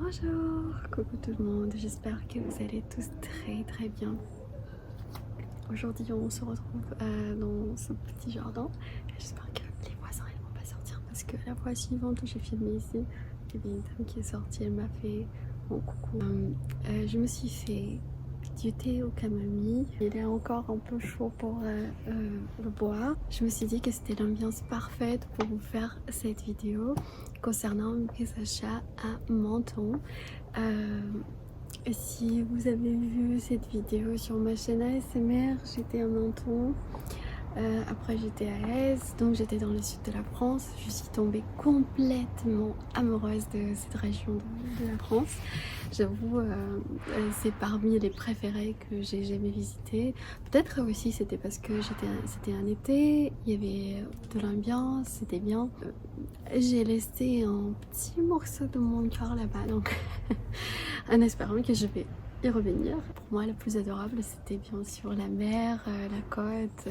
Bonjour, coucou tout le monde, j'espère que vous allez tous très bien. Aujourd'hui on se retrouve dans ce petit jardin. J'espère que les voisins ils vont pas sortir parce que la fois suivante où j'ai filmé ici, il y avait une dame qui est sortie, elle m'a fait mon coucou. Je me suis fait du thé aux camomilles. Il est encore un peu chaud pour le boire. Je me suis dit que c'était l'ambiance parfaite pour vous faire cette vidéo concernant mes achats à Menton. Si vous avez vu cette vidéo sur ma chaîne ASMR, j'étais à Menton. Après j'étais à Aise, donc j'étais dans le sud de la France. Je suis tombée complètement amoureuse de cette région de la France. J'avoue, c'est parmi les préférés que j'ai jamais visité. Peut-être aussi c'était parce que c'était un été, il y avait de l'ambiance, c'était bien. J'ai laissé un petit morceau de mon cœur là-bas, donc en espérant que je vais y revenir. Pour moi, le plus adorable, c'était bien sûr la mer, la côte.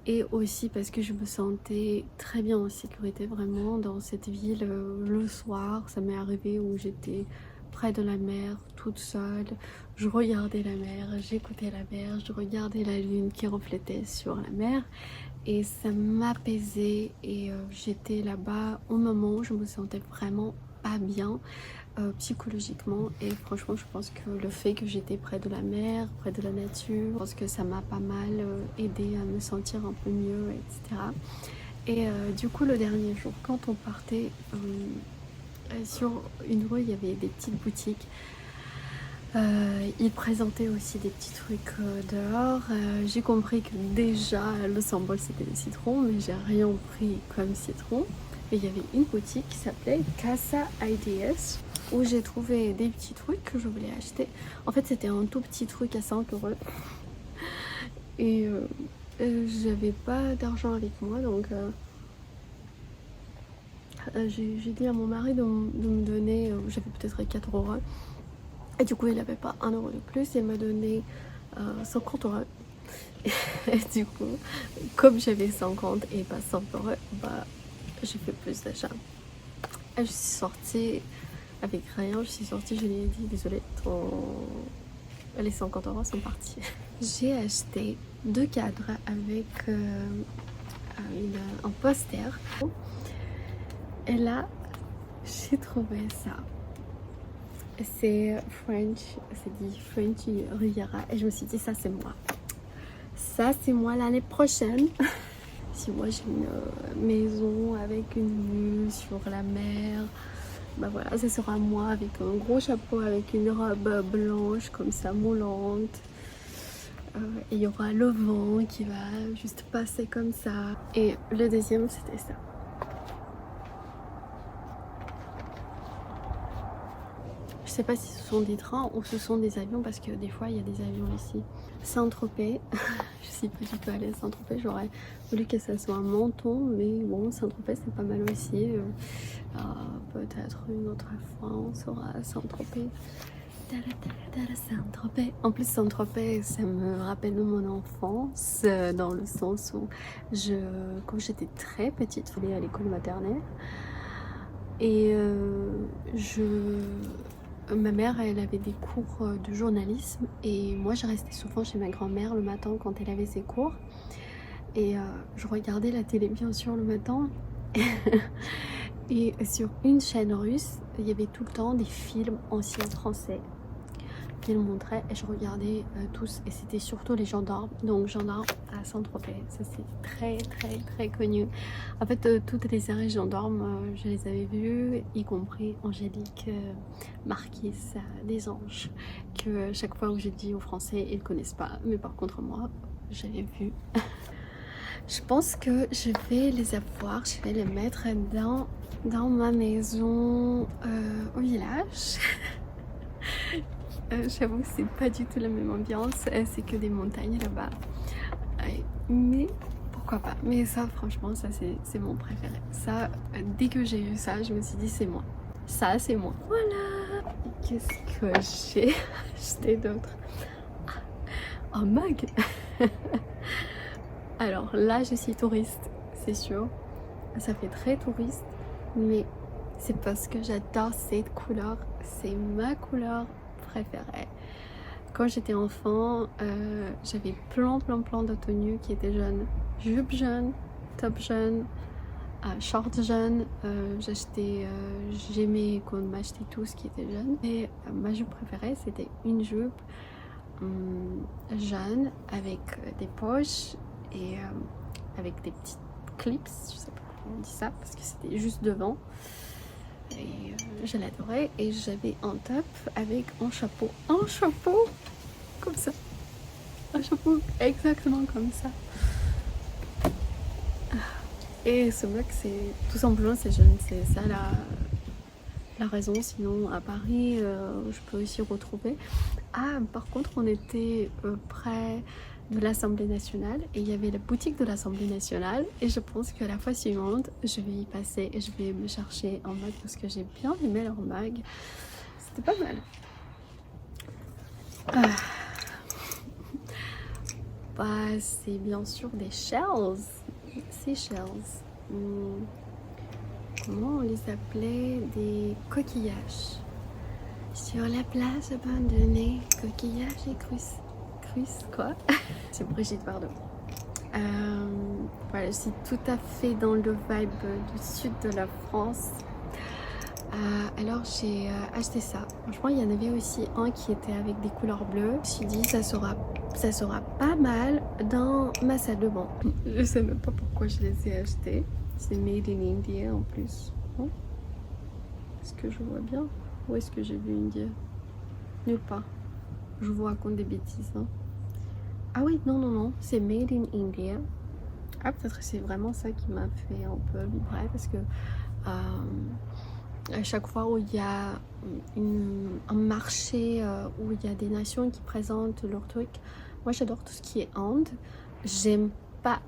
Et aussi parce que je me sentais très bien en sécurité vraiment dans cette ville. Le soir, ça m'est arrivé où j'étais près de la mer, toute seule. Je regardais la mer, j'écoutais la mer, je regardais la lune qui reflétait sur la mer. Et ça m'apaisait et j'étais là-bas au moment où je me sentais vraiment pas bien. Psychologiquement, et franchement je pense que le fait que j'étais près de la mer, près de la nature, je pense que ça m'a pas mal aidé à me sentir un peu mieux, etc. Et du coup le dernier jour quand on partait sur une rue, il y avait des petites boutiques. Ils présentaient aussi des petits trucs dehors. J'ai compris que déjà le symbole c'était le citron, mais j'ai rien pris comme citron. Et il y avait une boutique qui s'appelait Casa Ideas où j'ai trouvé des petits trucs que je voulais acheter. En fait c'était un tout petit truc à 5 euros et j'avais pas d'argent avec moi, donc j'ai dit à mon mari de me donner, j'avais peut-être 4 euros. Et du coup, il n'avait pas 1 euro de plus, il m'a donné 50 euros. Et du coup, comme j'avais 50 et pas 100 euros, bah, j'ai fait plus d'achats. Je suis sortie avec rien, je suis sortie, je lui ai dit désolée, les 50 euros sont partis. J'ai acheté 2 cadres avec un poster. Et là, j'ai trouvé ça. C'est French, c'est dit French Riviera et je me suis dit ça c'est moi. Ça c'est moi l'année prochaine. Si moi j'ai une maison avec une vue sur la mer, bah voilà, ça sera moi avec un gros chapeau, avec une robe blanche comme ça moulante. Et il y aura le vent qui va juste passer comme ça. Et le deuxième c'était ça. Je sais pas si ce sont des trains ou ce sont des avions parce que des fois il y a des avions ici. Saint-Tropez, je suis pas du tout allée à Saint-Tropez, j'aurais voulu que ça soit un Menton, mais bon, Saint-Tropez c'est pas mal aussi. Peut-être une autre fois on sera à Saint-Tropez. Saint-Tropez. En plus Saint-Tropez ça me rappelle mon enfance dans le sens où quand j'étais très petite, je allais à l'école maternelle et ma mère, elle avait des cours de journalisme et moi, je restais souvent chez ma grand-mère le matin quand elle avait ses cours. Et je regardais la télé, bien sûr, le matin. Et sur une chaîne russe, il y avait tout le temps des films anciens français qu'elle montrait et je regardais tous. Et c'était surtout les gendarmes. Donc, gendarmes à Saint-Tropez. Ça, c'est très connu. En fait, toutes les séries gendarmes, je les avais vues, y compris Angélique, Marquise des Anges, que chaque fois où j'ai dit aux Français, ils connaissent pas. Mais par contre, moi, j'avais vu. Je pense que je vais les avoir, je vais les mettre dans ma maison au village. J'avoue que c'est pas du tout la même ambiance, c'est que des montagnes là-bas. Mais pourquoi pas. Mais ça franchement, ça c'est mon préféré. Ça, dès que j'ai vu ça, je me suis dit c'est moi. Ça c'est moi. Voilà. Qu'est-ce que j'ai acheté d'autre? Un mug. Alors là je suis touriste, c'est sûr. Ça fait très touriste. Mais c'est parce que j'adore cette couleur. C'est ma couleur préférée. Quand j'étais enfant, j'avais plein de tenues qui étaient jaunes. Jupe jaune, top jaune, short jaune. J'aimais qu'on m'achetait tout ce qui était jaune. Et ma jupe préférée, c'était une jupe jaune avec des poches et avec des petites clips. Je sais pas comment on dit ça parce que c'était juste devant. Et je l'adorais. Et j'avais un top avec un chapeau comme ça, un chapeau exactement comme ça. Et ce mec, c'est tout simplement c'est jeune, c'est ça la raison. Sinon à Paris je peux aussi retrouver. Ah, par contre on était près de l'Assemblée nationale et il y avait la boutique de l'Assemblée nationale, et je pense que la fois suivante je vais y passer et je vais me chercher un mug parce que j'ai bien aimé leur mug, c'était pas mal. Bah, c'est bien sûr des shells, comment on les appelait, des coquillages sur la plage abandonnée, coquillages et crus quoi. C'est Brigitte Bardot. Voilà, je suis tout à fait dans le vibe du sud de la France. Alors j'ai acheté ça. Franchement, il y en avait aussi un qui était avec des couleurs bleues. Je me suis dit ça sera pas mal dans ma salle de bain. Je sais même pas pourquoi je les ai achetés. C'est made in India en plus. Oh. Est-ce que je vois bien? Où est-ce que j'ai vu India? Nulle part. Je vous raconte des bêtises. Hein. Ah oui, non, c'est made in India. Ah, peut-être que c'est vraiment ça qui m'a fait un peu vibrer parce que à chaque fois où il y a un marché où il y a des nations qui présentent leurs trucs, moi j'adore tout ce qui est Inde. J'aime pas,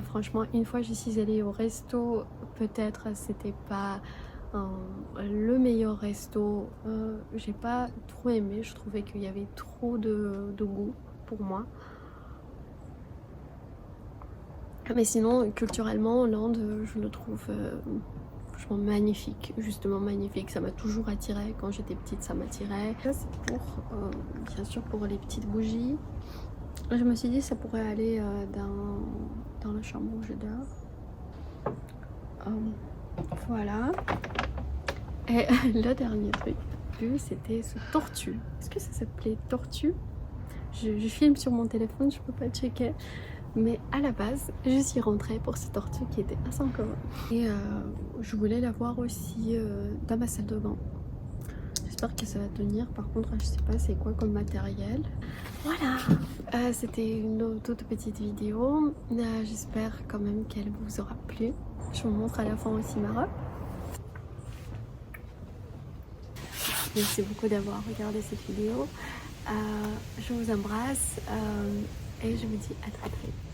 franchement, une fois je suis allée au resto, peut-être c'était pas le meilleur resto, j'ai pas trop aimé, je trouvais qu'il y avait trop de goût pour moi. Mais sinon, culturellement, l'Inde, je le trouve franchement magnifique, justement magnifique. Ça m'a toujours attirée, quand j'étais petite ça m'attirait. Ça c'est pour, bien sûr pour les petites bougies. Je me suis dit ça pourrait aller dans la chambre où je dors. Voilà. Et le dernier truc vu, c'était ce tortue. Est-ce que ça s'appelait tortue? Je filme sur mon téléphone, je peux pas checker. Mais à la base, je suis rentrée pour ce tortue qui était à 5 €. Et je voulais l'avoir aussi dans ma salle de bain. J'espère que ça va tenir. Par contre, je sais pas c'est quoi comme matériel. Voilà, c'était une toute petite vidéo. J'espère quand même qu'elle vous aura plu. Je vous montre à la fin aussi ma robe. Merci beaucoup d'avoir regardé cette vidéo. Je vous embrasse et je vous dis à très vite.